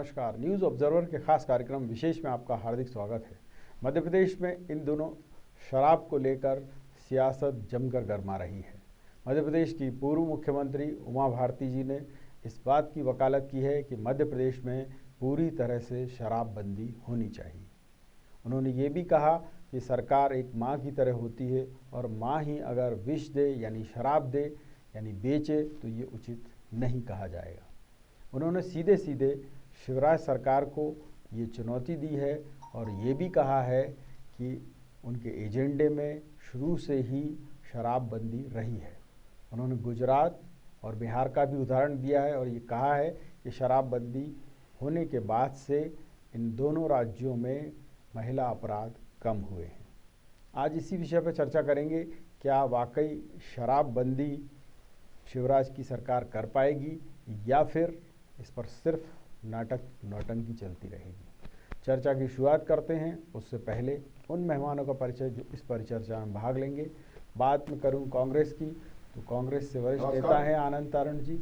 नमस्कार। News observer के खास कार्यक्रम विशेष में आपका हार्दिक स्वागत है। मध्य प्रदेश में इन दोनों शराब को लेकर सियासत जमकर गरमा रही है। मध्य प्रदेश की पूर्व मुख्यमंत्री उमा भारती जी ने इस बात की वकालत की है कि मध्य प्रदेश में पूरी तरह से शराबबंदी होनी चाहिए। उन्होंने ये भी कहा कि सरकार एक माँ की तरह होती है और माँ ही अगर विष दे यानी शराब दे यानी बेचे तो ये उचित नहीं कहा जाएगा। उन्होंने सीधे सीधे शिवराज सरकार को ये चुनौती दी है और ये भी कहा है कि उनके एजेंडे में शुरू से ही शराबबंदी रही है। उन्होंने गुजरात और बिहार का भी उदाहरण दिया है और ये कहा है कि शराबबंदी होने के बाद से इन दोनों राज्यों में महिला अपराध कम हुए हैं। आज इसी विषय पर चर्चा करेंगे, क्या वाकई शराबबंदी शिवराज की सरकार कर पाएगी या फिर इस पर सिर्फ नाटक नौटंकी चलती रहेगी। चर्चा की शुरुआत करते हैं। उससे पहले उन मेहमानों का परिचय जो इस परिचर्चा में भाग लेंगे। बात में करूं कांग्रेस की, तो कांग्रेस से वरिष्ठ नेता हैं आनंद तारण जी,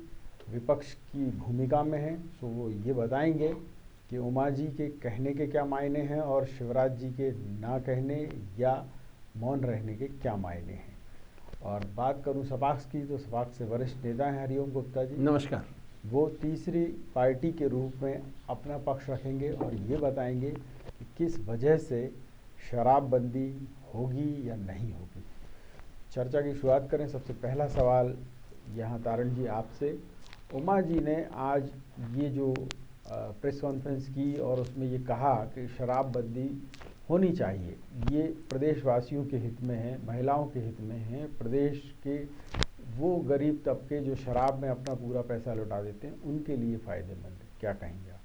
विपक्ष की भूमिका में हैं, तो वो ये बताएंगे कि उमा जी के कहने के क्या मायने हैं और शिवराज जी के ना कहने या मौन रहने के क्या मायने हैं। और बात करूं सपाक्स की, तो सपाक्स से वरिष्ठ नेता हैं हरिओम गुप्ता जी, नमस्कार। वो तीसरी पार्टी के रूप में अपना पक्ष रखेंगे और ये बताएंगे कि किस वजह से शराबबंदी होगी या नहीं होगी। चर्चा की शुरुआत करें। सबसे पहला सवाल यहाँ तारण जी आपसे। उमा जी ने आज ये जो प्रेस कॉन्फ्रेंस की और उसमें ये कहा कि शराबबंदी होनी चाहिए, ये प्रदेशवासियों के हित में है, महिलाओं के हित में है, प्रदेश के वो गरीब तबके जो शराब में अपना पूरा पैसा लुटा देते हैं उनके लिए फ़ायदेमंद है। क्या कहेंगे आप?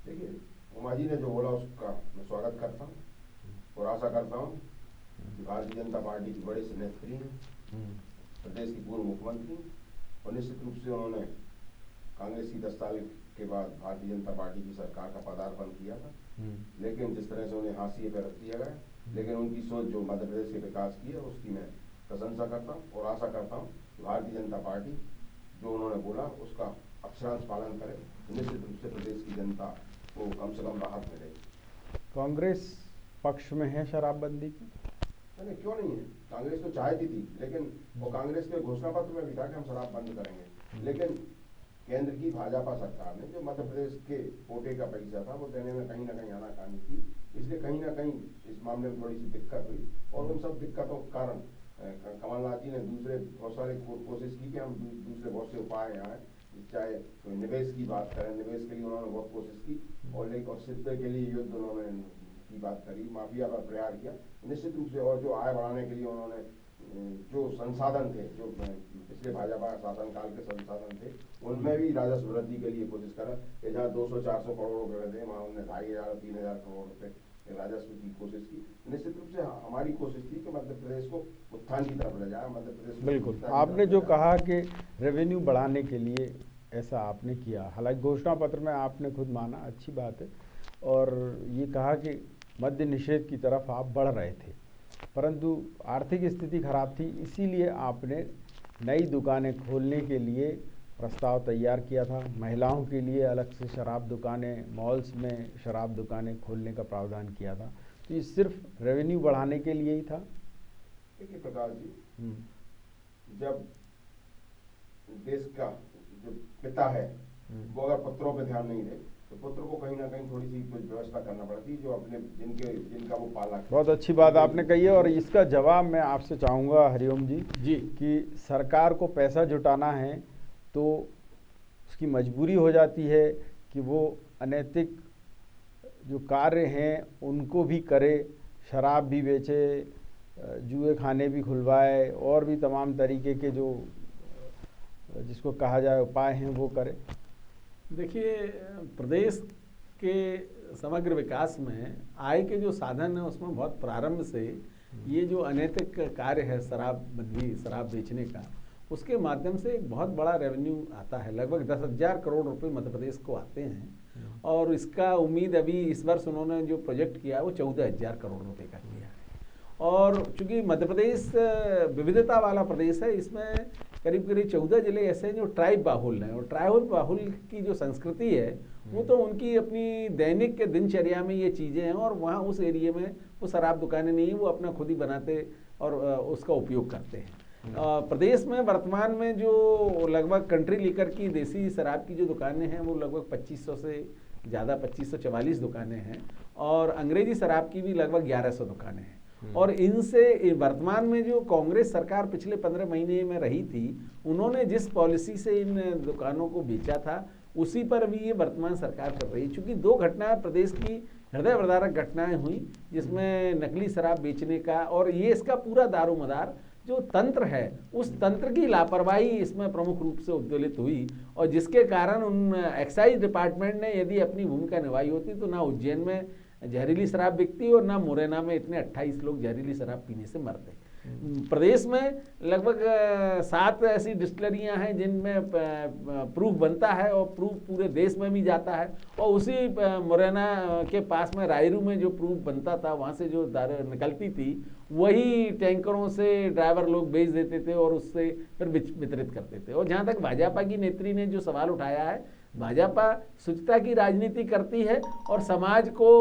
देखिए, उमा जी ने जो बोला उसका मैं स्वागत करता हूँ और आशा करता हूँ कि भारतीय जनता पार्टी की बड़ी नेत्री हैं, प्रदेश की पूर्व मुख्यमंत्री, और निश्चित रूप से उन्होंने कांग्रेस की 10 साल के बाद भारतीय जनता पार्टी की सरकार का पदार्पण किया था, लेकिन जिस तरह से उन्हें हाशिए पर रख दिया गया, लेकिन उनकी सोच जो मध्य प्रदेश के विकास की है उसकी मैं प्रशंसा करता हूँ और आशा करता हूँ कि भारतीय जनता पार्टी जो उन्होंने बोला उसका अक्षरांश पालन करे, निश्चित रूप से प्रदेश की जनता को कम से कम राहत मिलेगी। कांग्रेस पक्ष में है शराबबंदी की? नहीं, क्यों नहीं है। कांग्रेस तो चाहती थी, लेकिन वो कांग्रेस के घोषणा पत्र में भी था कि हम शराब बंद करेंगे, लेकिन केंद्र की भाजपा सरकार ने जो मध्य प्रदेश के कोटे का पैसा था वो देने में कहीं ना कहीं आनाकानी की, इसलिए कहीं ना कहीं इस मामले में थोड़ी सी दिक्कत हुई और उन सब दिक्कतों के कारण कमलनाथ जी ने दूसरे बहुत सारे कोशिश की कि हम दूसरे बहुत से उपाय आए, चाहे तो निवेश की बात करें, निवेश के लिए उन्होंने बहुत कोशिश की और लेकिन सिद्ध के लिए युद्ध उन्होंने की बात करी, माफिया पर प्रहार किया निश्चित रूप से, और जो आय बढ़ाने के लिए उन्होंने जो संसाधन थे, जो पिछले भाजपा शासनकाल के संसाधन थे, उनमें भी राजस्व वृद्धि के लिए कोशिश करा। जहाँ 200-400 करोड़ रुपए थे वहाँ उन्होंने 2500-3000 करोड़ रुपए राजस्व की कोशिश की। निश्चित रूप से हमारी कोशिश थी कि मध्य प्रदेश को उत्थान की तरफ ले जाए, मध्य प्रदेश। बिल्कुल, आपने जो कहा कि रेवेन्यू बढ़ाने के लिए ऐसा आपने किया, हालांकि घोषणा पत्र में आपने खुद माना, अच्छी बात है, और ये कहा कि मद्य निषेध की तरफ आप बढ़ रहे थे, परंतु आर्थिक स्थिति खराब थी, इसीलिए आपने नई दुकानें खोलने के लिए प्रस्ताव तैयार किया था। महिलाओं के लिए अलग से शराब दुकानें, मॉल्स में शराब दुकानें खोलने का प्रावधान किया था। तो ये सिर्फ रेवेन्यू बढ़ाने के लिए ही था? देखिए प्रकाश जी, जब देश का जो पिता है वो अगर पुत्रों पे ध्यान नहीं दे तो पुत्र को कहीं ना कहीं थोड़ी सी कुछ व्यवस्था करना पड़ती, जो अपने जिनका वो पालक। बहुत अच्छी बात आपने कही है और इसका जवाब मैं आपसे चाहूँगा हरिओम जी कि सरकार को पैसा जुटाना है तो उसकी मजबूरी हो जाती है कि वो अनैतिक जो कार्य हैं उनको भी करे, शराब भी बेचे, जुए खाने भी खुलवाए और भी तमाम तरीके के जो जिसको कहा जाए उपाय हैं वो करे। देखिए, प्रदेश के समग्र विकास में आय के जो साधन है उसमें बहुत प्रारंभ से ये जो अनैतिक कार्य है शराबबंदी, शराब बेचने का, उसके माध्यम से एक बहुत बड़ा रेवेन्यू आता है। लगभग 10,000 करोड़ रुपए मध्य प्रदेश को आते हैं और इसका उम्मीद अभी इस वर्ष उन्होंने जो प्रोजेक्ट किया है वो 14,000 करोड़ रुपए का किया है। और चूंकि मध्य प्रदेश विविधता वाला प्रदेश है, इसमें करीब करीब 14 जिले ऐसे हैं जो ट्राइब बाहुल हैं, और ट्राइब बाहुल की जो संस्कृति है वो तो उनकी अपनी दैनिक के दिनचर्या में ये चीज़ें हैं, और वहाँ उस एरिया में वो शराब दुकानें नहीं है, वो अपना खुद ही बनाते और उसका उपयोग करते हैं। प्रदेश में वर्तमान में जो लगभग कंट्री लीकर की देसी शराब की जो दुकानें हैं वो लगभग 2500 से ज़्यादा 2544 दुकानें हैं, और अंग्रेजी शराब की भी लगभग 1100 दुकानें हैं। और इनसे वर्तमान में जो कांग्रेस सरकार पिछले 15 महीने में रही थी, उन्होंने जिस पॉलिसी से इन दुकानों को बेचा था उसी पर भी ये वर्तमान सरकार कर रही है। चूँकि 2 घटनाएं प्रदेश की हृदय विदारक घटनाएं हुई, जिसमें नकली शराब बेचने का और ये इसका पूरा दारोमदार जो तंत्र है उस तंत्र की लापरवाही इसमें प्रमुख रूप से उद्वेलित हुई, और जिसके कारण उन एक्साइज डिपार्टमेंट ने यदि अपनी भूमिका निभाई होती तो ना उज्जैन में जहरीली शराब बिकती और ना मुरैना में इतने 28 लोग जहरीली शराब पीने से मरते। प्रदेश में लगभग 7 ऐसी डिस्टिलरियां हैं जिनमें प्रूफ बनता है, और प्रूफ पूरे देश में भी जाता है, और उसी मुरैना के पास में रायरू में जो प्रूफ बनता था वहाँ से जो दारू निकलती थी वही टैंकरों से ड्राइवर लोग बेच देते थे और उससे फिर वितरित करते थे। और जहाँ तक भाजपा की नेत्री ने जो सवाल उठाया है, भाजपा शुचिता की राजनीति करती है और समाज को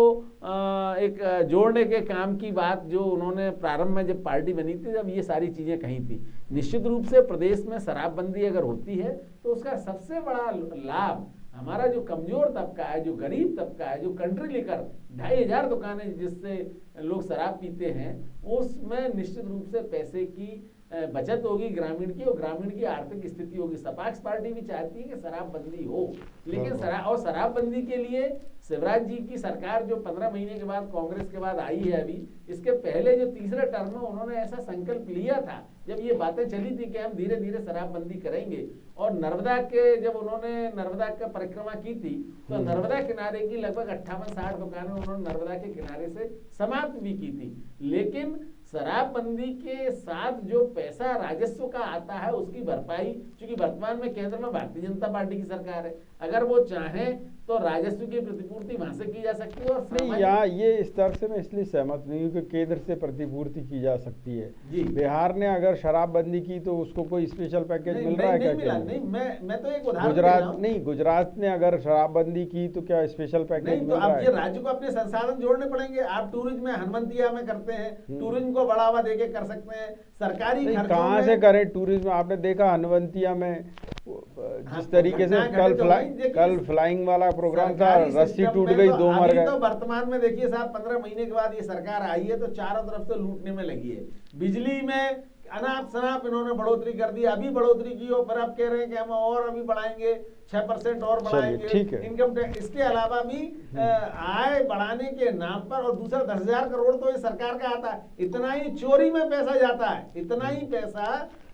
एक जोड़ने के काम की बात जो उन्होंने प्रारंभ में जब पार्टी बनी थी जब ये सारी चीज़ें कही थी। निश्चित रूप से प्रदेश में शराबबंदी अगर होती है तो उसका सबसे बड़ा लाभ हमारा जो कमज़ोर तबका है, जो गरीब तबका है, जो कंट्री लेकर 2500 दुकानें जिससे लोग शराब पीते हैं, उसमें निश्चित रूप से पैसे की बचत होगी ग्रामीण की, और ग्रामीण की आर्थिक स्थिति होगी। सपाक्स पार्टी भी चाहती है कि शराबबंदी हो, लेकिन शराबबंदी के लिए शिवराज जी की सरकार जो 15 महीने के बाद कांग्रेस के बाद आई है, अभी इसके पहले जो तीसरे टर्म में उन्होंने ऐसा संकल्प लिया था जब ये बातें चली थी कि हम धीरे धीरे शराबबंदी करेंगे, और नर्मदा के जब उन्होंने नर्मदा का परिक्रमा की थी तो नर्मदा किनारे की लगभग 58-60 दुकानें उन्होंने नर्मदा के किनारे से समाप्त भी की थी। लेकिन शराबबंदी के साथ जो पैसा राजस्व का आता है उसकी भरपाई, चूंकि वर्तमान में केंद्र में भारतीय जनता पार्टी की सरकार है, अगर वो चाहें तो राजस्व की प्रतिपूर्ति वहां से की जा सकती है। और नहीं, यहाँ ये स्तर से मैं इसलिए सहमत नहीं हूँ कि केंद्र से प्रतिपूर्ति की जा सकती है। बिहार ने अगर शराबबंदी की तो उसको कोई स्पेशल पैकेज मिल रहा है क्या? नहीं, मैं तो एक उदाहरण गुजरात नहीं, गुजरात ने अगर शराबबंदी की तो क्या स्पेशल पैकेज मिल रहा है? अब ये राज्य को अपने संसाधन जोड़ने पड़ेंगे। आप टूरिज्म में हनुमंतिया में करते हैं, टूरिज्म को बढ़ावा देके कर सकते हैं, सरकारी कहाँ से करें टूरिज्म? आपने देखा हनुमंतिया में जिस तरीके से कल फ्लाइंग वाला प्रोग्राम था, रस्सी टूट गई, 2 मर गए। तो वर्तमान में देखिए साहब 15 महीने के बाद ये सरकार आई है तो चारों तरफ से लूटने में लगी है। बिजली में अनाप शनाप इन्होंने बढ़ोतरी कर दी, अभी बढ़ोतरी की और फिर आप कह रहे हैं कि हम और अभी बढ़ाएंगे, 6% और बढ़ाएंगे इनकम टैक्स। इसके अलावा भी आय बढ़ाने के नाम पर, और दूसरा 10,000 करोड़ तो ये सरकार का आता है। इतना ही चोरी में पैसा जाता है, इतना ही पैसा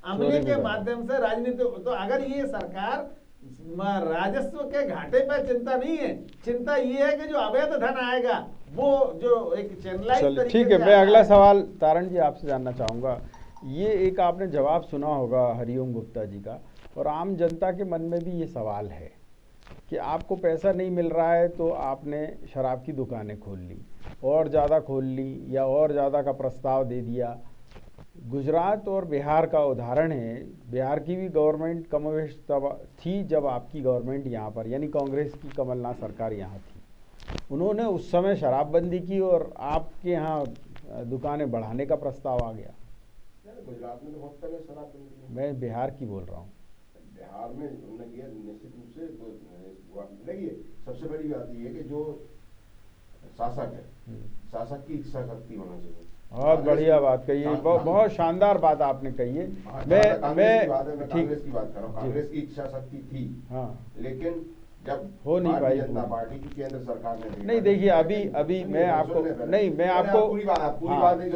अमले के माध्यम से राजनीति। तो अगर ये सरकार राजस्व के घाटे पर चिंता नहीं है, चिंता ये है कि जो अवैध धन आएगा वो जो एक चैनलाइज तरीके से। ठीक है, मैं अगला सवाल तारण जी आपसे जानना चाहूँगा। ये एक आपने जवाब सुना होगा हरिओम गुप्ता जी का, और आम जनता के मन में भी ये सवाल है कि आपको पैसा नहीं मिल रहा है तो आपने शराब की दुकानें खोल ली, और ज़्यादा खोल ली, या और ज़्यादा का प्रस्ताव दे दिया। गुजरात और बिहार का उदाहरण है। बिहार की भी गवर्नमेंट कमोवेश तब थी जब आपकी गवर्नमेंट यहाँ पर, यानी कांग्रेस की कमलनाथ सरकार यहाँ थी। उन्होंने उस समय शराबबंदी की और आपके यहाँ दुकानें बढ़ाने का प्रस्ताव आ गया। गुजरात में तो बहुत पहले शराबबंदी, मैं बिहार की बोल रहा हूँ। बिहार में उन्होंने किया निश्चित रूप से। तो देखिए सबसे बड़ी बात ये है कि जो शासक है, शासक की इच्छा शक्ति होना चाहिए। बहुत बढ़िया बात कही है, बहुत शानदार बात आपने कही है। मैं कांग्रेस की बात कर रहा हूँ। कांग्रेस की इच्छा शक्ति थी, हाँ, लेकिन जब हो नहीं पाई जनता पार्टी की केंद्र सरकार ने नहीं। देखिए अभी मैं आपको नहीं, मैं आपको पूरी बात नहीं,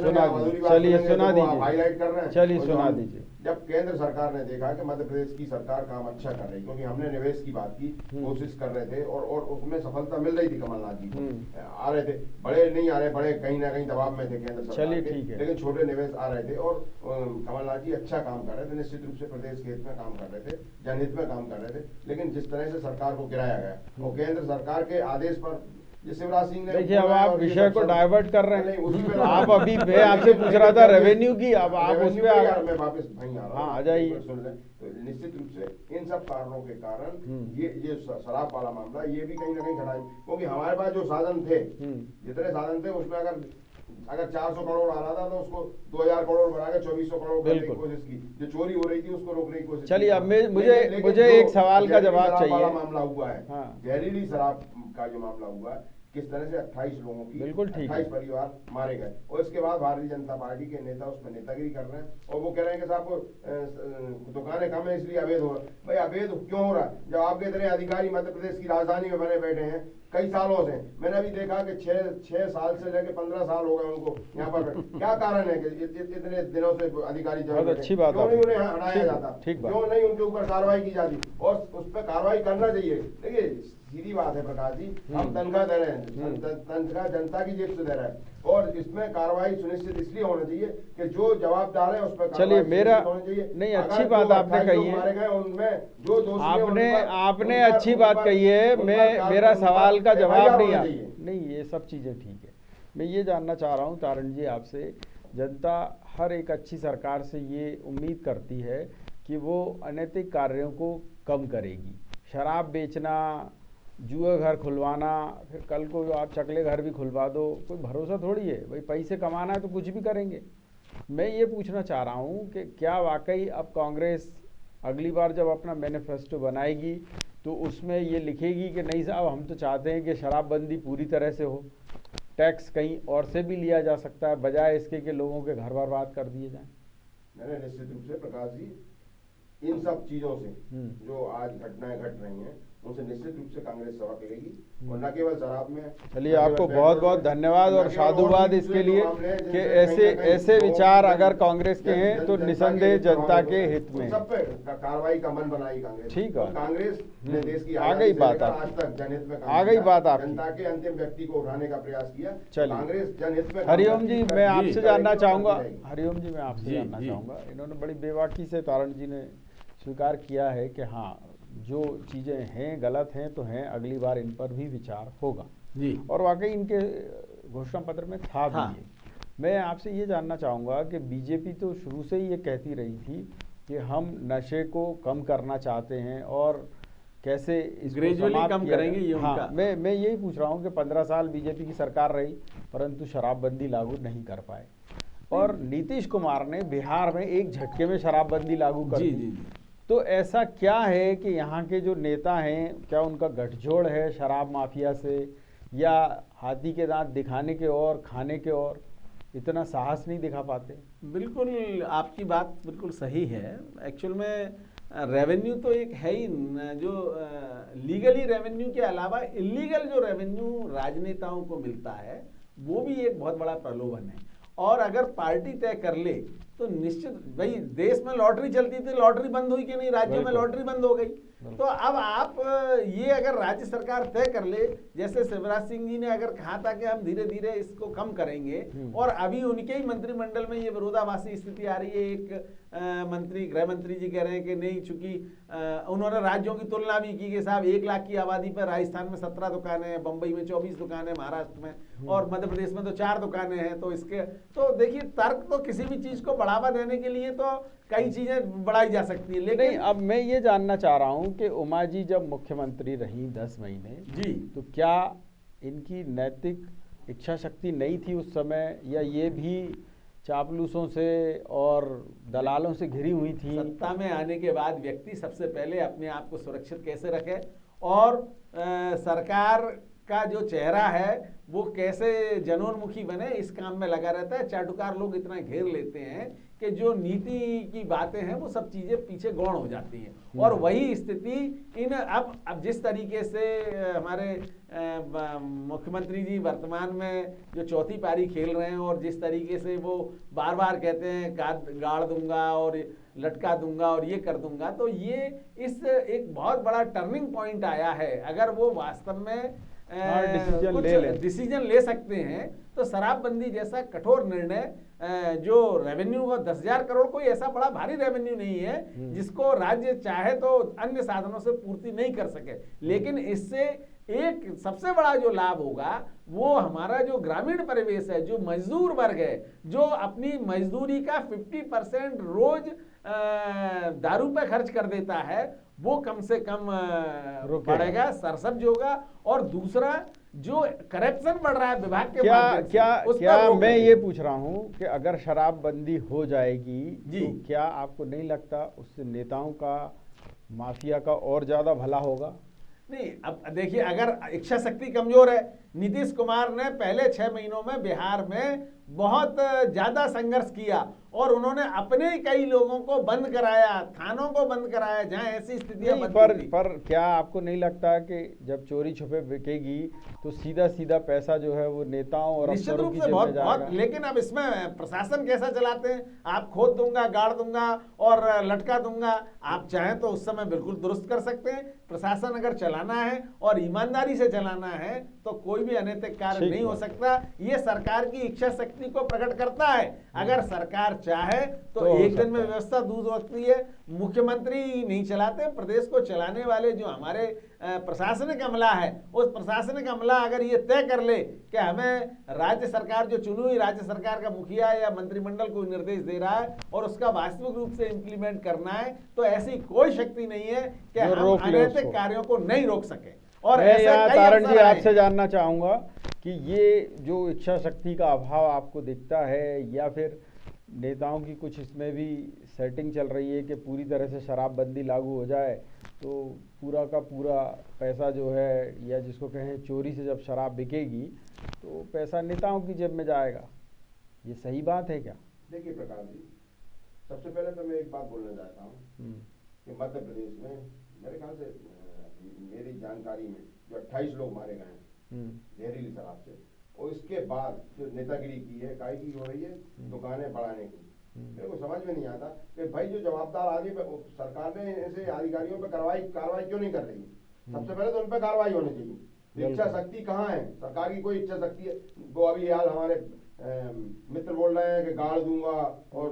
चलिए सुना दीजिए, हाईलाइट कर रहे हैं, चलिए सुना दीजिए। जब केंद्र सरकार ने देखा कि मध्य प्रदेश की सरकार काम अच्छा कर रही, क्योंकि हमने निवेश की बात की, कोशिश कर रहे थे और उसमें सफलता मिल रही थी कमलनाथ जी को। आ रहे थे, बड़े नहीं आ रहे, बड़े कहीं ना कहीं दबाव में थे केंद्र सरकार के, लेकिन छोटे निवेश आ रहे थे और कमलनाथ जी अच्छा काम कर रहे थे। निश्चित रूप से प्रदेश के हित में काम कर रहे थे, जनहित में काम कर रहे थे। लेकिन जिस तरह से सरकार को गिराया गया और केंद्र सरकार के आदेश पर जो शिवराज सिंह ने देखिए, अब बोला है आप और ये विषय सब को सब- डाइवर्ट कर रहे नहीं, उसी पे हैं। आप अभी मैं आपसे पूछ रहा था रेवेन्यू की, अब आप उस रेवेन्यू पे पे आ यार गए। मैं वापस वहीं आ रहा हूँ। हाँ, आ जाइए। एक बार सुन लें। तो निश्चित रूप से इन सब कारणों के कारण हम्म। ये शराब वाला मामला ये भी कहीं ना कहीं खड़ा है, क्योंकि हमारे पास जो साधन थे, जितने साधन थे उसमें अगर 400 करोड़ आ रहा था तो उसको 2000 करोड़ बढ़ा के 2400 करोड़ करने की बिल्कुल। कोशिश की। जो चोरी हो रही थी उसको रोकने की कोशिश चलिए, की। अब मुझे जो एक सवाल का जहरीली जवाब शराब चाहिए। वाला मामला हुआ है, हाँ। जहरीली शराब का जो मामला हुआ है, किस तरह से 28 लोगों की, बिल्कुल ठीक है। 28 परिवार मारे गए, और इसके बाद भारतीय जनता पार्टी के नेता उसमें नेतागिरी कर रहे हैं, और वो कह रहे हैं कि साहब दुकानें कम है इसलिए अवैध हो रहा है। भाई अवैध क्यों हो रहा है जब आपके इतने अधिकारी मध्य प्रदेश की राजधानी में बने बैठे हैं कई सालों से? मैंने अभी देखा कि 6 साल से लेकर 15 साल हो गए उनको यहाँ पर। क्या कारण है कि इतने दिनों से अधिकारी बहुत अच्छी बात क्यों नहीं उन्हें हटाया जाता? ठीक बात। क्यों नहीं उनके ऊपर कार्रवाई की जाती? और उस पर कार्रवाई करना चाहिए। देखिए सीधी बात है प्रकाश जी, हम तनख्वाह दे रहे हैं, तनख्वाह जनता की जेब से दे रहे हैं, और इसमें कार्रवाई सुनिश्चित इसलिए होना चाहिए कि जो जवाबदार है उस पर चलिए, मेरा होनी चाहिए। नहीं, अगर अच्छी जो बात आपने 28 कही लोग है। मारे गए उनमें जो दोषी हैं, आपने अच्छी बात कही है। मेरा सवाल का जवाब नहीं, ये सब चीज़ें ठीक है। मैं ये जानना चाह रहा हूँ तारण जी आपसे, जनता हर एक अच्छी सरकार से ये उम्मीद करती है कि वो अनैतिक कार्यों को कम करेगी। शराब बेचना, जुआ घर खुलवाना, फिर कल को आप चकले घर भी खुलवा दो, कोई भरोसा थोड़ी है भाई। पैसे कमाना है तो कुछ भी करेंगे। मैं ये पूछना चाह रहा हूँ कि क्या वाकई अब कांग्रेस अगली बार जब अपना मैनिफेस्टो बनाएगी तो उसमें ये लिखेगी कि नहीं साहब, हम तो चाहते हैं कि शराबबंदी पूरी तरह से हो, टैक्स कहीं और से भी लिया जा सकता है बजाय इसके कि लोगों के घर बर्बाद कर दिए जाएं? मैंने निश्चित रूप से प्रकाश जी इन सब चीजों से जो आज घटनाएं घट रही हैं उनसे निश्चित रूप से कांग्रेस सबक लेगी, और न केवल शराब में। चलिए, आपको बहुत बहुत धन्यवाद और साधुवाद इसके लिए कि ऐसे विचार अगर कांग्रेस के हैं तो निसंदेह जनता के हित में। सब पे कार्रवाई का मन बनाई कांग्रेस। ठीक है, कांग्रेस ने देश की आ गई बात आज तक जनहित में आ गई बात आपकी। जनता के अंतिम व्यक्ति को उठाने का प्रयास किया। चलिए, कांग्रेस जनहित में। हरिओम जी, मैं आपसे जानना चाहूँगा, जी, जानना चाहूँगा, इन्होंने बड़ी बेबाकी से तारण जी ने स्वीकार किया है कि हाँ, जो चीज़ें हैं गलत हैं तो हैं, अगली बार इन पर भी विचार होगा जी। और वाकई इनके घोषणा पत्र में था भी। हाँ। ये मैं आपसे ये जानना चाहूँगा कि बीजेपी तो शुरू से ही ये कहती रही थी कि हम नशे को कम करना चाहते हैं और कैसे इसको ग्रेजुअली समाप्त कम किया करेंगे, जाए। ये हाँ, उनका। मैं यही पूछ रहा हूँ कि 15 साल बीजेपी की सरकार रही परंतु शराबबंदी लागू नहीं कर पाए, और नीतीश कुमार ने बिहार में एक झटके में शराबबंदी लागू कर दी। तो ऐसा क्या है कि यहाँ के जो नेता हैं, क्या उनका गठजोड़ है शराब माफिया से, या हाथी के दांत दिखाने के और खाने के और इतना साहस नहीं दिखा पाते? बिल्कुल, आपकी बात बिल्कुल सही है। एक्चुअल में रेवेन्यू तो एक है ही, जो लीगली रेवेन्यू के अलावा इलीगल जो रेवेन्यू राजनेताओं को मिलता है वो भी एक बहुत बड़ा प्रलोभन है। और अगर पार्टी तय कर ले तो निश्चित, भाई देश में लॉटरी चलती थी, लॉटरी बंद हुई कि नहीं? राज्यों में लॉटरी बंद हो गई। तो अब आप ये अगर राज्य सरकार तय कर ले, जैसे शिवराज सिंह जी ने अगर कहा था कि हम धीरे धीरे इसको कम करेंगे, और अभी उनके ही मंत्रिमंडल में ये विरोधाभासी स्थिति आ रही है। एक गृह मंत्री जी कह रहे हैं कि नहीं, चूंकि उन्होंने राज्यों की तुलना भी की कि साहब 1 लाख की आबादी पर राजस्थान में 17 दुकानें हैं, बंबई में 24 दुकानें, महाराष्ट्र में और मध्य प्रदेश में तो 4 दुकानें हैं। तो इसके तो देखिए, तर्क तो किसी भी चीज को बढ़ावा देने के लिए तो कई चीजें बढ़ाई जा सकती है, लेकिन नहीं, अब मैं ये जानना चाह रहा हूँ कि उमा जी जब मुख्यमंत्री रही 10 महीने जी, तो क्या इनकी नैतिक इच्छा शक्ति नहीं थी उस समय, या ये भी चापलूसों से और दलालों से घिरी हुई थी? सत्ता में आने के बाद व्यक्ति सबसे पहले अपने आप को सुरक्षित कैसे रखे और सरकार का जो चेहरा है वो कैसे जनोन्मुखी बने, इस काम में लगा रहता है। चाटुकार लोग इतना घेर लेते हैं कि जो नीति की बातें हैं वो सब चीजें पीछे गौण हो जाती हैं। और वही स्थिति इन अब जिस तरीके से हमारे मुख्यमंत्री जी वर्तमान में जो चौथी पारी खेल रहे हैं, और जिस तरीके से वो बार बार कहते हैं गाड़ दूंगा और लटका दूंगा और ये कर दूंगा, तो ये इस एक बहुत बड़ा टर्निंग पॉइंट आया है। अगर वो वास्तव में डिसीजन ले सकते हैं तो शराबबंदी जैसा कठोर निर्णय, जो रेवेन्यू का 10,000 करोड़ कोई ऐसा बड़ा भारी रेवेन्यू नहीं है जिसको राज्य चाहे तो अन्य साधनों से पूर्ति नहीं कर सके, लेकिन इससे एक सबसे बड़ा जो लाभ होगा वो हमारा जो ग्रामीण परिवेश है, जो मजदूर वर्ग है, जो अपनी मजदूरी का 50% रोज दारू पे खर्च कर देता है, वो कम से कम रुकेगा। बढ़ेगा, सरसब्ज होगा। और दूसरा जो करप्शन बढ़ रहा है विभाग के क्या माध्यम से, क्या उस पर क्या रोक मैं लगेगी। ये पूछ रहा हूँ कि अगर शराबबंदी हो जाएगी जी। तो क्या आपको नहीं लगता उससे नेताओं का, माफिया का और ज्यादा भला होगा? नहीं, अब देखिए, अगर इच्छा शक्ति कमजोर है, नीतीश कुमार ने पहले 6 महीनों में बिहार में बहुत ज्यादा संघर्ष किया और उन्होंने अपने ही कई लोगों को बंद कराया, थानों को बंद कराया जहां ऐसी स्थितियां नहीं, बनती थी। पर क्या आपको नहीं लगता कि जब चोरी छुपे बिकेगी तो सीधा सीधा पैसा जो है वो नेताओं और निश्चित अफसरों रूप की से जेब बहुत में बहुत, जाएगा? लेकिन अब इसमें प्रशासन कैसा चलाते हैं, आप खोद दूंगा, गाड़ दूंगा और लटका दूंगा, आप चाहें तो उस समय बिल्कुल दुरुस्त कर सकते हैं। प्रशासन अगर चलाना है और ईमानदारी से चलाना है तो कोई भी अनैतिक कार्य ठीक नहीं हो बात है। सकता। ये सरकार की इच्छा शक्ति को प्रकट करता है। अगर सरकार चाहे तो तो हो एक दिन में सकता है। व्यवस्था दूर हो सकती है। मुख्यमंत्री नहीं चलाते, प्रदेश को चलाने वाले जो हमारे प्रशासनिक अमला है, उस प्रशासनिक अमला अगर ये तय कर ले कि हमें राज्य सरकार, जो चुनी हुई राज्य सरकार का मुखिया या मंत्रिमंडल को निर्देश दे रहा है और उसका वास्तविक रूप से इंप्लीमेंट करना है, तो ऐसी कोई शक्ति नहीं है कि जो हम रोक ले अनैतिक उसको। कार्यों को नहीं रोक सके। और मैं ऐसे यहाँ कई तारण जी अवसर आए आपसे हैं। जानना चाहूँगा कि ये जो इच्छा शक्ति का अभाव आपको दिखता है या फिर नेताओं की कुछ इसमें भी सेटिंग चल रही है कि पूरी तरह से शराबबंदी लागू हो जाए तो पूरा का पूरा पैसा जो है, या जिसको कहें चोरी से जब शराब बिकेगी तो पैसा नेताओं की जेब में जाएगा, ये सही बात है क्या? देखिए प्रकाश जी, सबसे पहले तो मैं एक बात बोलना चाहता हूँ कि मध्य प्रदेश में मेरे ख्याल से मेरी जानकारी में जो 28 लोग मारे गए हैं जहरीली शराब से, और इसके बाद जो नेतागिरी की है, काय की हो रही है, दुकानें बढ़ाने की, मेरे को समझ में नहीं आता कि भाई जो जवाबदार आदमी सरकार ने ऐसे अधिकारियों पर कार्रवाई क्यों नहीं कर रही? सबसे पहले तो उन पर कार्रवाई होनी चाहिए। इच्छा शक्ति कहाँ है? सरकार की कोई इच्छा शक्ति है? वो अभी हाल हमारे मित्र बोल रहे हैं कि गाड़ दूंगा और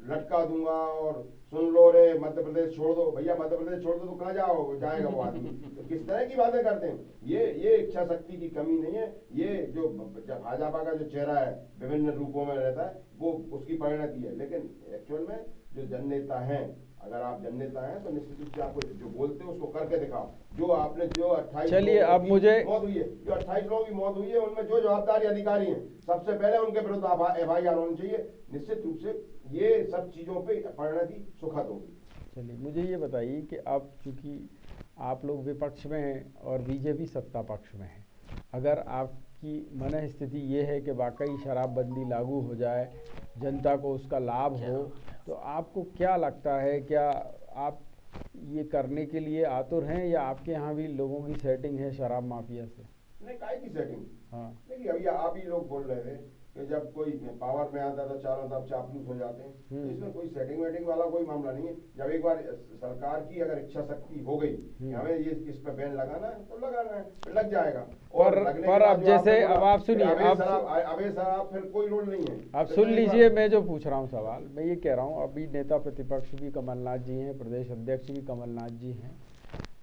लटका दूंगा और सुन लो रे मध्य प्रदेश छोड़ दो। भैया मध्य प्रदेश छोड़ दो तो कहाँ जाएगा वो आदमी? तो किस तरह की बातें करते हैं? ये इच्छा शक्ति की कमी नहीं है, ये जो भाजपा का जो चेहरा है विभिन्न रूपों में रहता है वो उसकी परिणति है। लेकिन एक्चुअल में जो जननेता हैं, अगर आप जननेता हैं तो निश्चित रूप से आपको जो बोलते हैं उसको करके दिखाओ। जो आपने जो 28 चलिए, अब मुझे मौत हुई है, जो 28 लोगों की मौत हुई है, उनमें जो जवाबदारी अधिकारी हैं सबसे पहले उनके विरुद्ध FIR होनी चाहिए। निश्चित रूप से ये सब चीजों पे परिणति सुखद होगी। चलिए, मुझे ये बताइए कि अब चूंकि आप लोग विपक्ष में हैं और बीजेपी सत्ता पक्ष में है, अगर आपकी मन स्थिति ये है कि वाकई शराबबंदी लागू हो जाए, जनता को उसका लाभ हो, तो आपको क्या लगता है, क्या आप ये करने के लिए आतुर हैं या आपके यहाँ भी लोगों की सेटिंग है शराब माफिया से? नहीं, काय की सेटिंग? हाँ, देखिए अभी आप ही लोग बोल रहे थे कि जब कोई पावर में आता तो चारों तरफ चापलूस हो जाते हैं, तो इसमें कोई सेटिंग वेटिंग वाला कोई मामला नहीं है। जब एक बार सरकार की अगर इच्छा शक्ति हो गई कि हमें ये इस पे बैन लगाना है तो लगाना है, लग जाएगा। और लगने के पर बाद अब जो जैसे आपने अब बोला आप सुनिए, कि अब अबे साहब फिर कोई रोल नहीं है। आप फिर सुन तो एक लीजिए, बार- मैं जो पूछ रहा हूँ सवाल, मैं ये कह रहा हूँ अभी नेता प्रतिपक्ष भी कमलनाथ जी हैं, प्रदेश अध्यक्ष भी कमलनाथ जी हैं,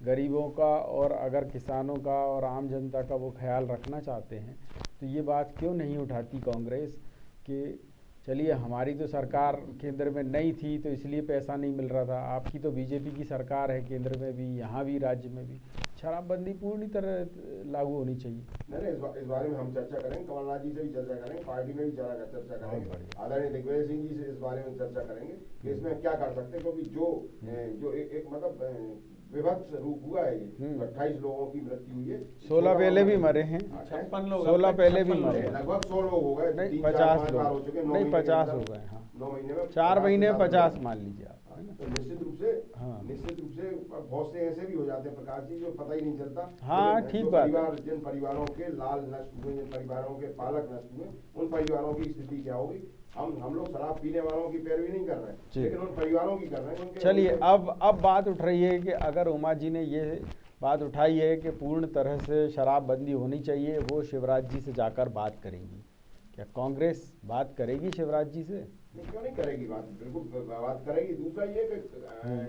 गरीबों का और अगर किसानों का और आम जनता का वो ख्याल रखना चाहते हैं तो ये बात क्यों नहीं उठाती कांग्रेस कि चलिए हमारी तो सरकार केंद्र में नहीं थी तो इसलिए पैसा नहीं मिल रहा था, आपकी तो बीजेपी की सरकार है केंद्र में भी, यहाँ भी, राज्य में भी, शराबबंदी पूरी तरह लागू होनी चाहिए। नहीं, इस बारे में हम चर्चा करेंगे, कमलनाथ जी से भी चर्चा करेंगे, पार्टी में भी चर्चा करेंगे, बढ़िया। आदरणीय दिग्विजय सिंह जी से इस बारे में चर्चा करेंगे कि इसमें क्या कर सकते हैं, क्योंकि जो एक मतलब विभत्स रूप हुआ है ये, 28 लोगों की मृत्यु हुई है, 16 पहले भी मरे हैं, 56 लोग, 16 पहले भी मरे हैं, लगभग 100 लोग हो गए, नहीं 3-4 50 बार हो चुके हैं, लोग, 9 नहीं महीने के 50 अंदर, हो गए, हाँ 9 महीने में 4 महीने में 50 50 मान लीजिए आप, है ना? तो निश्चित रूप से हाँ। बहुत से ऐसे भी हो जाते हैं प्रकाश जी जो पता ही नहीं चलता। हाँ, लेकिन ठीक जो बात है। परिवार, जिन परिवारों के लाल नष्ट हुए, जिन परिवारों के पालक नष्ट हुए, उन परिवारों की स्थिति क्या होगी? हम लोग शराब पीने वालों की पैरवी नहीं कर रहे हैं, लेकिन उन परिवारों की कर रहे हैं। चलिए, अब बात उठ रही है कि अगर उमा जी ने ये बात उठाई है कि पूर्ण तरह से शराबबंदी होनी चाहिए, वो शिवराज जी से जाकर बात करेंगी, क्या कांग्रेस बात करेगी शिवराज जी से? नहीं, क्यों नहीं करेगी बात? बिल्कुल बात करेगी। दूसरा ये कि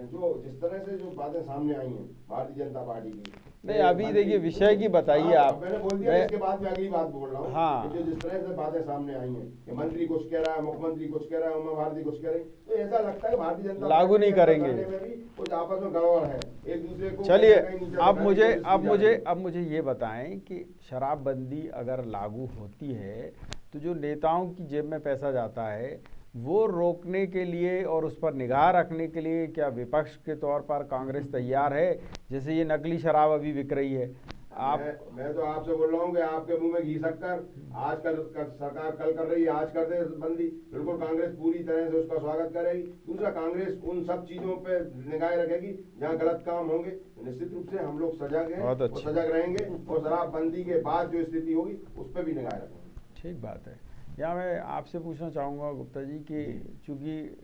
जो जिस तरह से जो बातें सामने आई हैं भारतीय जनता पार्टी की, नहीं, अभी देखिए विषय की बताइए आप। मैंने बोल दिया, इसके बाद मैं अगली बात बोल रहा हूँ। हाँ। कि जिस तरह से बातें सामने आई हैं कि मंत्री कुछ कह रहा है, मुख्यमंत्री कुछ कह रहा है, उमा भारती कुछ कह रही, तो ऐसा लगता है कि भारतीय जनता लागू पार्टी नहीं के करेंगे। करने में भी कुछ आपस में गड़बड़ है, एक दूसरे को चलिए, कहीं नीचे दिखाने की कोशिश की जा रही है। अब मुझे ये बताएं कि शराबबंदी अगर लागू होती है तो जो नेताओं की जेब में पैसा जाता है वो रोकने के लिए और उस पर निगाह रखने के लिए क्या विपक्ष के तौर पर कांग्रेस तैयार है? जैसे ये नकली शराब अभी बिक रही है, आप मैं तो आपसे बोल रहा हूँ कि आपके मुंह में घी शक्कर, आज सरकार कल कर रही है, आज कर दे बंदी, बिल्कुल कांग्रेस पूरी तरह से उसका स्वागत करेगी। दूसरा, कांग्रेस उन सब चीजों पे निगाह रखेगी जहाँ गलत काम होंगे, निश्चित रूप से हम लोग सजग हैं और सजग रहेंगे, और शराबबंदी के बाद जो स्थिति होगी उस पर भी निगाह रखेंगे। ठीक बात है। यहाँ मैं आपसे पूछना चाहूँगा गुप्ता जी कि चूँकि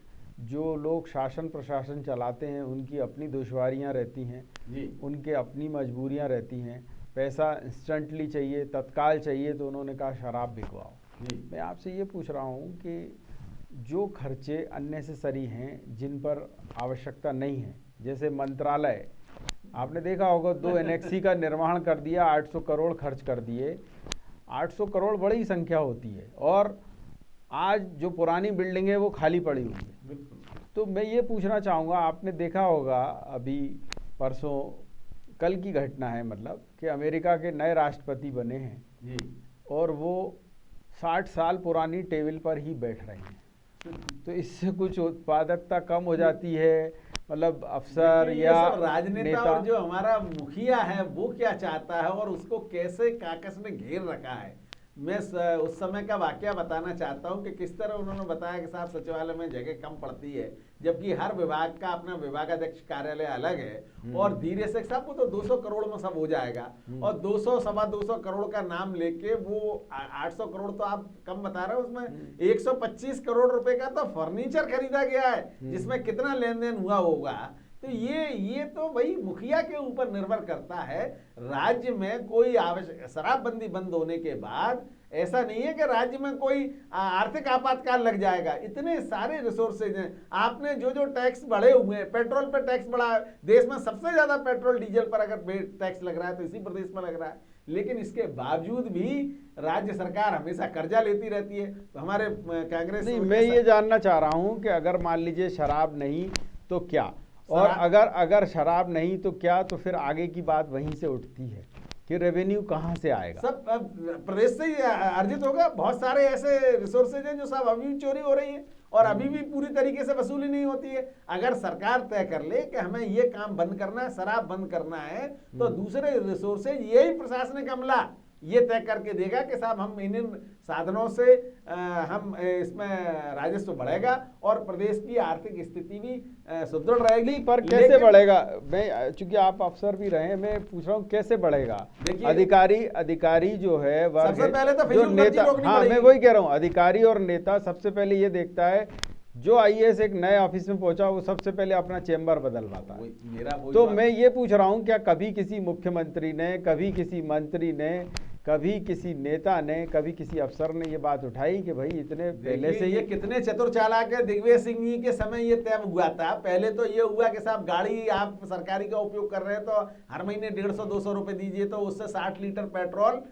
जो लोग शासन प्रशासन चलाते हैं उनकी अपनी दुश्वारियाँ रहती हैं जी, उनके अपनी मजबूरियाँ रहती हैं, पैसा इंस्टेंटली चाहिए, तत्काल चाहिए, तो उन्होंने कहा शराब बिकवाओ। जी। मैं आपसे ये पूछ रहा हूँ कि जो खर्चे अननेसेसरी हैं जिन पर आवश्यकता नहीं है, जैसे मंत्रालय, आपने देखा होगा 2 एनेक्सी का निर्माण कर दिया, 800 करोड़ खर्च कर दिए। 800 करोड़ बड़ी संख्या होती है, और आज जो पुरानी बिल्डिंग है वो खाली पड़ी हुई है। बिल्कुल। तो मैं ये पूछना चाहूँगा, आपने देखा होगा अभी परसों, कल की घटना है, मतलब कि अमेरिका के नए राष्ट्रपति बने हैं जी। और वो 60 साल पुरानी टेबल पर ही बैठ रहे हैं। तो इससे कुछ उत्पादकता कम हो जाती है, मतलब अफसर देखिए, ये या सब राजनेता नेता। और जो हमारा मुखिया है वो क्या चाहता है और उसको कैसे काकस ने घेर रखा है। मैं उस समय का वाकया बताना चाहता हूं कि किस तरह उन्होंने बताया कि साहब सचिवालय में जगह कम पड़ती है, जबकि हर विभाग का अपना विभागाध्यक्ष कार्यालय अलग है, और धीरे से साहब वो तो 200 करोड़ में सब हो जाएगा, और 200 सवा 200 करोड़ का नाम लेके वो 800 करोड़ तो आप कम बता रहे हो, उसमें 125 करोड़ रुपए का तो फर्नीचर खरीदा गया है जिसमें कितना लेन देन हुआ होगा। तो ये तो भाई मुखिया के ऊपर निर्भर करता है। राज्य में कोई आवश्यक शराबबंदी बंद होने के बाद ऐसा नहीं है कि राज्य में कोई आर्थिक आपातकाल लग जाएगा। इतने सारे रिसोर्सेज हैं। आपने जो जो टैक्स बढ़े हुए हैं, पेट्रोल पर टैक्स बढ़ा है, देश में सबसे ज्यादा पेट्रोल डीजल पर अगर टैक्स लग रहा है तो इसी प्रदेश में लग रहा है, लेकिन इसके बावजूद भी राज्य सरकार हमेशा कर्जा लेती रहती है। तो हमारे कांग्रेस नहीं, मैं ये जानना चाह रहा हूँ कि अगर मान लीजिए शराब नहीं तो क्या, और अगर शराब नहीं तो क्या, तो फिर आगे की बात वहीं से उठती है कि रेवेन्यू कहाँ से आएगा? सब प्रदेश से ही अर्जित होगा। बहुत सारे ऐसे रिसोर्सेज हैं जो सब अभी भी चोरी हो रही है और अभी भी पूरी तरीके से वसूली नहीं होती है। अगर सरकार तय कर ले कि हमें ये काम बंद करना है, शराब बंद करना है, तो दूसरे रिसोर्सेज यही प्रशासनिक अमला ये तय करके देगा कि साहब हम इन साधनों से हम इसमें राजस्व बढ़ेगा और प्रदेश की आर्थिक स्थिति भी सुदृढ़ रहेगी। पर कैसे बढ़ेगा? मैं चूंकि आप अफसर भी रहे हैं, मैं पूछ रहा हूँ कैसे बढ़ेगा? अधिकारी जो है वर्ग, सबसे पहले तो जो नेता, हाँ मैं वही कह रहा हूँ, अधिकारी और नेता सबसे पहले ये देखता है, जो आईएएस एक नए ऑफिस में पहुंचा वो सबसे पहले अपना चेंबर बदलवाता है। तो मैं ये पूछ रहा हूँ, क्या कभी किसी मुख्यमंत्री ने, कभी किसी मंत्री ने, कभी किसी नेता ने, कभी किसी अफसर ने ये बात उठाई कि भाई इतने पहले से ये कितने चतुर चालाक है? दिग्विजय सिंह जी के समय ये तय हुआ था। पहले तो ये हुआ कि साहब गाड़ी आप सरकारी का उपयोग कर रहे हैं तो हर महीने 150-200 रुपए दीजिए, तो उससे 60 लीटर पेट्रोल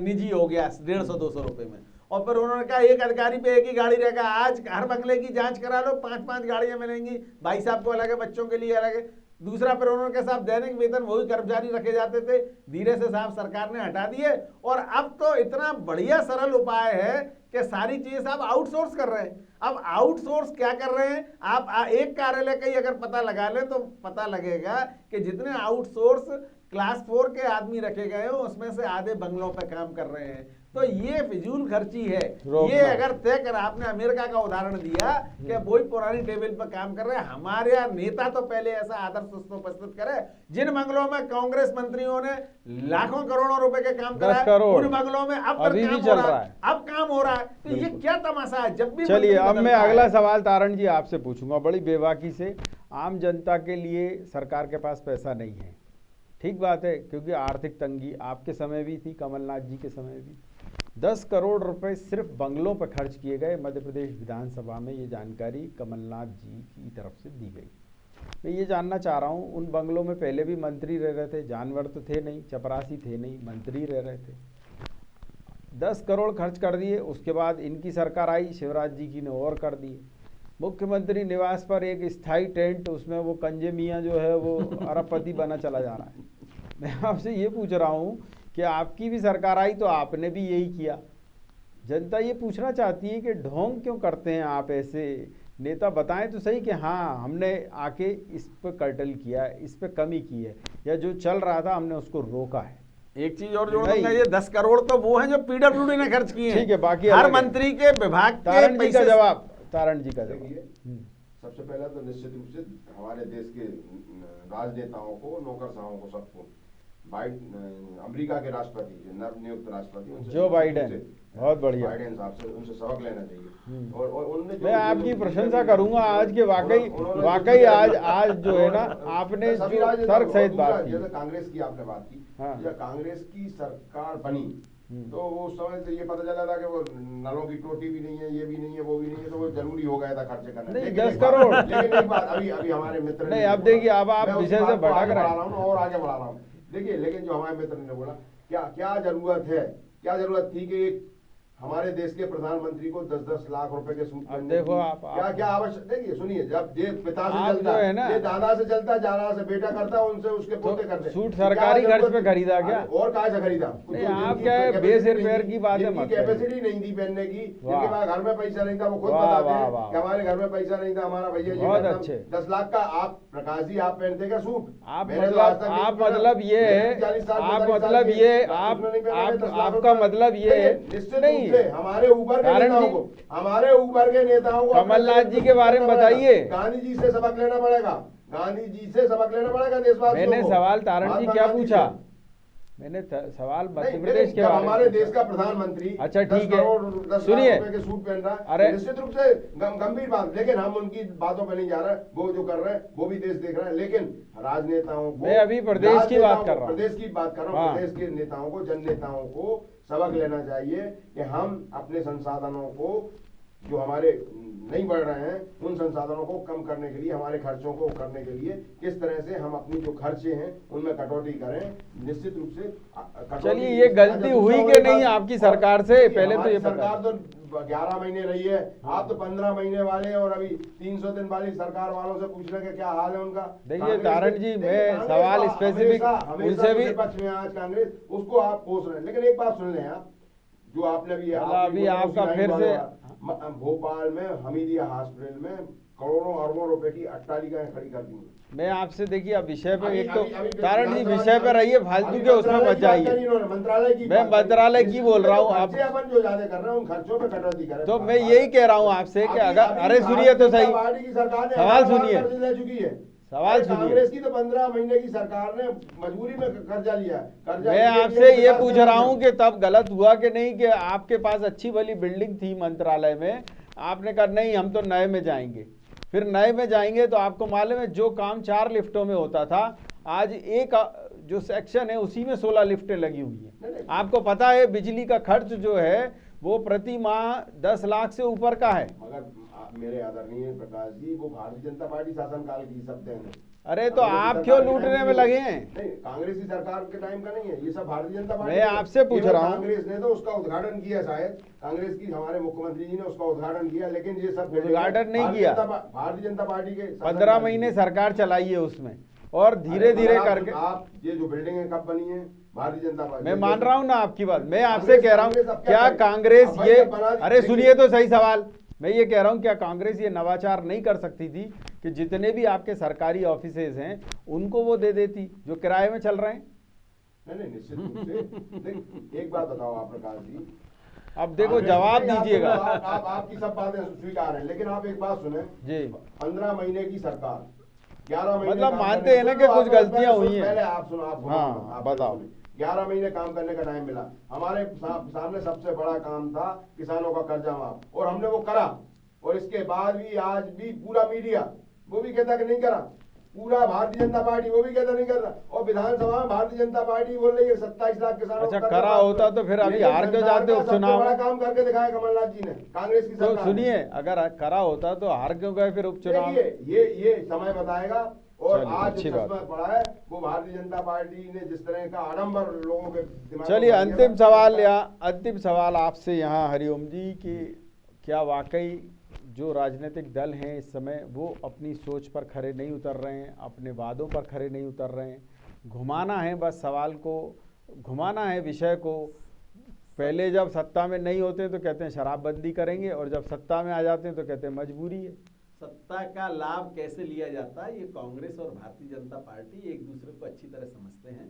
निजी हो गया 150-200 रुपए में। और फिर उन्होंने कहा एक अधिकारी पे एक ही गाड़ी रहेगा, आज हर बंगले की जांच करा लो, 5-5 गाड़ियां मिलेंगी, भाई साहब को अलग है, बच्चों के लिए अलग है। दूसरा, फिर उन्होंने कहा साहब दैनिक वेतन वही कर्मचारी रखे जाते थे, धीरे से साहब सरकार ने हटा दिए, और अब तो इतना बढ़िया सरल उपाय है कि सारी चीजें साहब आउटसोर्स कर रहे हैं। अब आउटसोर्स क्या कर रहे हैं? आप एक कार्यालय का ही अगर पता लगा ले तो पता लगेगा कि जितने आउटसोर्स क्लास 4 के आदमी रखे गए हो उसमें से आधे बंगलों पे काम कर रहे हैं। तो ये फिजूल खर्ची है। ये अगर तय कर, आपने अमेरिका का उदाहरण दिया कि वही पुरानी टेबल पर काम कर रहे हैं, हमारे यहाँ नेता तो पहले ऐसा आदर्श प्रस्तुत करे, जिन बंगलों में कांग्रेस मंत्रियों ने लाखों करोड़ों रुपए के काम कराए, उन बंगलों में अब अभी भी चल रहा है, अब काम हो रहा है। तो ये क्या तमाशा है? जब भी चलिए, अब मैं अगला सवाल तारण जी आपसे पूछूंगा बड़ी बेबाकी से। आम जनता के लिए सरकार के पास पैसा नहीं है, ठीक बात है, क्योंकि आर्थिक तंगी आपके समय भी थी, कमलनाथ जी के समय भी। 10 करोड़ रुपए सिर्फ बंगलों पर खर्च किए गए। मध्य प्रदेश विधानसभा में ये जानकारी कमलनाथ जी की तरफ से दी गई। मैं ये जानना चाह रहा हूँ, उन बंगलों में पहले भी मंत्री रह रहे थे, जानवर तो थे नहीं, चपरासी थे नहीं, मंत्री रह रहे थे। 10 करोड़ खर्च कर दिए, उसके बाद इनकी सरकार आई, शिवराज जी की ने और कर दिए। मुख्यमंत्री निवास पर एक स्थायी टेंट, उसमें वो कंजे मियाँ जो है वो अरबपति बना चला जा रहा है। मैं आपसे ये पूछ रहा हूँ कि आपकी भी सरकार आई तो आपने भी यही किया। जनता ये पूछना चाहती है कि ढोंग क्यों करते हैं आप ऐसे नेता, बताएं तो सही कि हाँ हमने आके इस पर कर्टल किया है, इस पर कमी की है, या जो चल रहा था हमने उसको रोका है। एक चीज और जोड़ दूंगा, ये 10 करोड़ तो वो हैं जो पीडब्ल्यूडी ने खर्च किए हैं। ठीक है, बाकी हर अलग है। मंत्री के विभाग के तारण जी का पैसे। जवाब, तारण जी का जवाब। देखिए, सबसे पहला तो निश्चित रूप से हमारे देश के राजनेताओं को, नौकरशाहों को, सबको अमेरिका के राष्ट्रपति, जो नवनियुक्त राष्ट्रपति, उनसे जो बाइडेन, बहुत बढ़िया, बाइडेन साहब से उनसे सबक लेना चाहिए। और उनने मैं आपकी प्रशंसा करूंगा आज के वाकई आज जो है ना आपने जो तर्क सहित बात की। जैसे कांग्रेस की आपने बात की, जब कांग्रेस की सरकार बनी तो वो उस समय से ये पता चला था कि वो नलों की टोटी भी नहीं है, ये भी नहीं है, वो भी नहीं है, तो वो जरूरी हो गया था खर्चे करना। नहीं 10 करोड़, लेकिन एक बात अभी हमारे मित्र नहीं, अब देखिए अब आप विषय से भटक रहे हैं और आगे बढ़ा रहा हूँ। देखिए, लेकिन जो हमारे मित्र ने बोला, क्या जरूरत है, क्या जरूरत थी कि हमारे देश के प्रधानमंत्री को 10-10 लाख रुपए के सूट अब देखो आप क्या आवश्यक। देखिए सुनिए, जब ये पिता से आप चलता जो है ना, ये दादा से चलता, दादा से बेटा करता, उनसे उसके पोते करते। सूट सरकारी खर्च पे खरीदा क्या? और कहाँ से खरीदा? नहीं, आप क्या है, बेस रिपेयर की बात है, मत कैपेसिटी नहीं थी पहनने की, जिनके पास घर में पैसा नहीं था, वो खुद बताते हैं कि हमारे घर में पैसा नहीं था, हमारा भैया जी बहुत अच्छे 10 लाख का। आप प्रकाश जी, आप पहनते क्या सूट? आप मतलब ये है, आपका मतलब ये है, निश्चित नहीं रूप से हमारे हमारे ऊपर के नेताओं को कमलनाथ जी के बारे में बताइए। गांधी जी से सबक लेना पड़ेगा, गांधी जी से सबक लेना पड़ेगा देशवासियों को। मैंने सवाल तारण जी क्या पूछा? मैंने सवाल मध्य प्रदेश के बारे में। हमारे देश का प्रधानमंत्री, अच्छा ठीक है, 10 सुनिए, लाख रुपए के सूट पहन रहा है, अरे निश्चित रूप से गंभीर बात। लेकिन हम उनकी बातों पे नहीं जा रहे, वो जो कर रहे हैं वो भी देश देख रहा है। लेकिन राजनेताओं को, मैं अभी प्रदेश की बात कर रहा हूँ, प्रदेश की बात कर रहा हूँ, प्रदेश के नेताओं को, जन नेताओं को सबक लेना चाहिए कि हम अपने संसाधनों को, जो हमारे नहीं बढ़ रहे हैं, उन संसाधनों को कम करने के लिए, हमारे खर्चों को करने के लिए किस तरह से हम अपनी जो खर्चे हैं उनमें कटौती करें। निश्चित रूप से चलिए, ये गलती हुई कि नहीं आपकी सरकार से, पहले तो ये सरकार तो 11 महीने रही है, आप तो 15 महीने वाले हैं, और अभी 300 दिन वाली सरकार वालों से पूछने का क्या हाल है उनका। देखिए तारण जी, मैं सवाल स्पेसिफिक उनसे भी पक्ष में आज कांग्रेस, उसको आप कोस रहे हैं। लेकिन एक बात सुन लें आप, जो आपने भी अभी आपका फिर से भोपाल में हमीदिया हॉस्पिटल में करोड़ों अरबों रुपए की अट्टालिकाएं खड़ी कर दी। मैं आपसे देखिए, अब विषय पे एक तो तारण जी विषय पे रहिए, फालतू के उसमें मत जाइए। मंत्रालय की, मैं मंत्रालय की बोल रहा हूँ, आप अपन जो ज्यादा कर रहे हैं उन खर्चों पे कटौती करें। तो मैं यही कह रहा हूँ आपसे कि अगर, अरे सुनिए तो सही, पार्टी की सरकार ने सवाल सुनिए, ले चुकी है, सवाल सुनिए। कांग्रेस की तो 15 महीने की सरकार ने मजबूरी में कर्जा लिया। मैं आपसे ये पूछ रहा हूँ कि तब गलत हुआ कि नहीं कि आपके पास अच्छी वाली बिल्डिंग थी मंत्रालय में, आपने कहा नहीं हम तो नए में जाएंगे, फिर नए में जाएंगे तो आपको मालूम है जो काम 4 लिफ्टों में होता था, आज एक जो सेक्शन है उसी में 16 लिफ्टें लगी हुई हैं। आपको पता है बिजली का खर्च जो है वो प्रति माह 10 लाख से ऊपर का है। मगर मेरे आदरणीय प्रकाश जी, वो भारतीय जनता पार्टी शासनकाल की शब्द हैं। अरे तो आप क्यों लूटने में लगे हैं? नहीं, कांग्रेस की सरकार के टाइम का नहीं है ये सब, भारतीय जनता पार्टी। मैं आपसे पूछ रहा हूँ, कांग्रेस ने तो उसका उद्घाटन किया, शायद कांग्रेस की हमारे मुख्यमंत्री जी ने उसका उद्घाटन किया, लेकिन ये सब उद्घाटन नहीं किया। भारतीय जनता पार्टी के 15 महीने सरकार चलाई है उसमें, और धीरे धीरे करके आप ये जो बिल्डिंगें कब बनी है, भारतीय जनता पार्टी। मैं मान रहा हूं ना आपकी बात, मैं आपसे कह रहा हूं क्या कांग्रेस ये, अरे सुनिए तो सही सवाल, मैं ये कह रहा हूं क्या कांग्रेस ये नवाचार नहीं कर सकती थी कि जितने भी आपके सरकारी ऑफिसेज हैं उनको वो दे देती जो किराए में चल रहे हैं? नहीं, निश्चित रूप से। एक बात बताओ आप प्रकाश जी, अब देखो जवाब दीजिएगा। आपकी सब बातें स्वीकार हैं, लेकिन आप एक बात सुने जी, 15 महीने की सरकार, 11 महीने मतलब मानते हैं ना कि कुछ गलतियां हुई हैं। पहले आप सुनो, आप हाँ बताओ। 11 महीने काम करने का टाइम मिला, हमारे सामने सबसे बड़ा काम था किसानों का कर्जा माफ, और हमने वो करा। और इसके बाद भी आज भी पूरा मीडिया वो भी कहता कि नहीं करा, पूरा भारतीय जनता पार्टी वो भी कहता नहीं कर रहा, और विधानसभा में भारतीय जनता पार्टी बोल रही है 27 लाख किसानों अच्छा, को करा होता तो फिर अभी हार क्यों जाते उपचुनाव? बड़ा काम करके दिखाया कमलनाथ जी ने, कांग्रेस की तो सरकार ने। सुनिए, अगर करा होता तो हार क्यों गए फिर उपचुनाव? देखिए ये समय बताएगा। और चलिए, आज अच्छी जो बात चश्मा पड़ा है वो भारतीय जनता पार्टी ने जिस तरह का आडंबर लोगों के दिमाग में चलिए, भर दिया अंतिम सवाल आपसे यहाँ हरिओम जी कि क्या वाकई जो राजनीतिक दल हैं इस समय वो अपनी सोच पर खरे नहीं उतर रहे हैं, अपने वादों पर खरे नहीं उतर रहे हैं, घुमाना है बस सवाल को, घुमाना है विषय को। पहले जब सत्ता में नहीं होते तो कहते हैं शराबबंदी करेंगे, और जब सत्ता में आ जाते हैं तो कहते हैं मजबूरी है। सत्ता का लाभ कैसे लिया जाता है, ये कांग्रेस और भारतीय जनता पार्टी एक दूसरे को अच्छी तरह समझते हैं।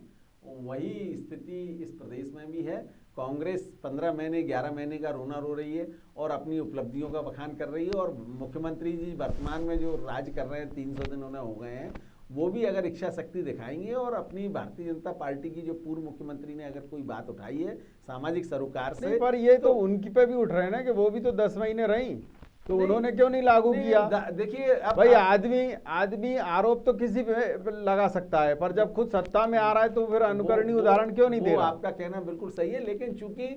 वही स्थिति इस प्रदेश में भी है। कांग्रेस 15 महीने 11 महीने का रोना रो रही है और अपनी उपलब्धियों का बखान कर रही है, और मुख्यमंत्री जी वर्तमान में जो राज कर रहे हैं, 300 दिन उन्हें हो गए हैं, वो भी अगर इच्छा शक्ति दिखाएंगे और अपनी भारतीय जनता पार्टी की जो पूर्व मुख्यमंत्री ने अगर कोई बात उठाई है सामाजिक सरोकार से, पर ये तो उनकी पे भी उठ रहे हैं ना कि वो भी तो 10 महीने रही, तो उन्होंने क्यों नहीं लागू किया? देखिए भाई आदमी आरोप तो किसी पे लगा सकता है, पर जब खुद सत्ता में आ रहा है तो फिर अनुकरणीय उदाहरण क्यों नहीं दे रहा? आपका कहना बिल्कुल सही है, लेकिन चूंकि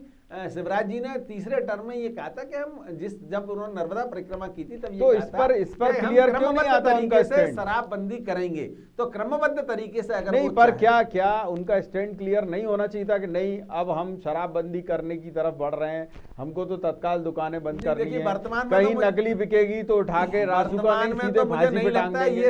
शिवराज जी ने तीसरे टर्म में ये कहा था कि हम जब उन्होंने नर्मदा परिक्रमा की थी तब ये तो कहा था इस पर क्लियर क्यों नहीं आता उनका स्टैंड? शराबबंदी करेंगे तो क्रमबद्ध तरीके से अगर नहीं, पर क्या उनका स्टैंड क्लियर नहीं होना चाहिए था कि नहीं अब हम शराबबंदी करने की तरफ बढ़ रहे हैं, हमको तो तत्काल दुकानें बंद करनी है, कहीं नकली बिकेगी तो उठा के रासुका नहीं सीधे फांसी पे टांग देंगे।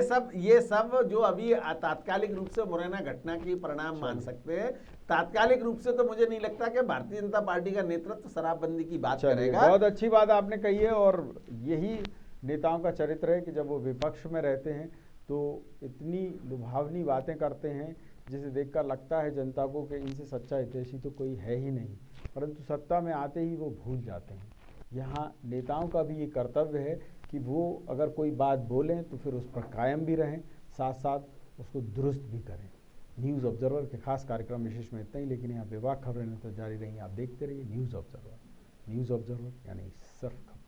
ये सब जो अभी तात्कालिक रूप से मुरैना घटना की परिणाम मान सकते हैं, तात्कालिक रूप से तो मुझे नहीं लगता कि भारतीय जनता पार्टी का नेतृत्व शराबबंदी की बात करेगा। बहुत अच्छी बात आपने कही है, और यही नेताओं का चरित्र है कि जब वो विपक्ष में रहते हैं तो इतनी लुभावनी बातें करते हैं जिसे देखकर लगता है जनता को कि इनसे सच्चा हितैषी तो कोई है ही नहीं, परंतु सत्ता में आते ही वो भूल जाते हैं। यहाँ नेताओं का भी ये कर्तव्य है कि वो अगर कोई बात बोलें तो फिर उस पर कायम भी रहें, साथ साथ उसको दुरुस्त भी करें। न्यूज़ ऑब्जर्वर के खास कार्यक्रम विशेष में इतना ही, लेकिन यहाँ बेबाक खबरें तो जारी रही। आप देखते रहिए न्यूज़ ऑब्जर्वर यानी सिर्फ खबर।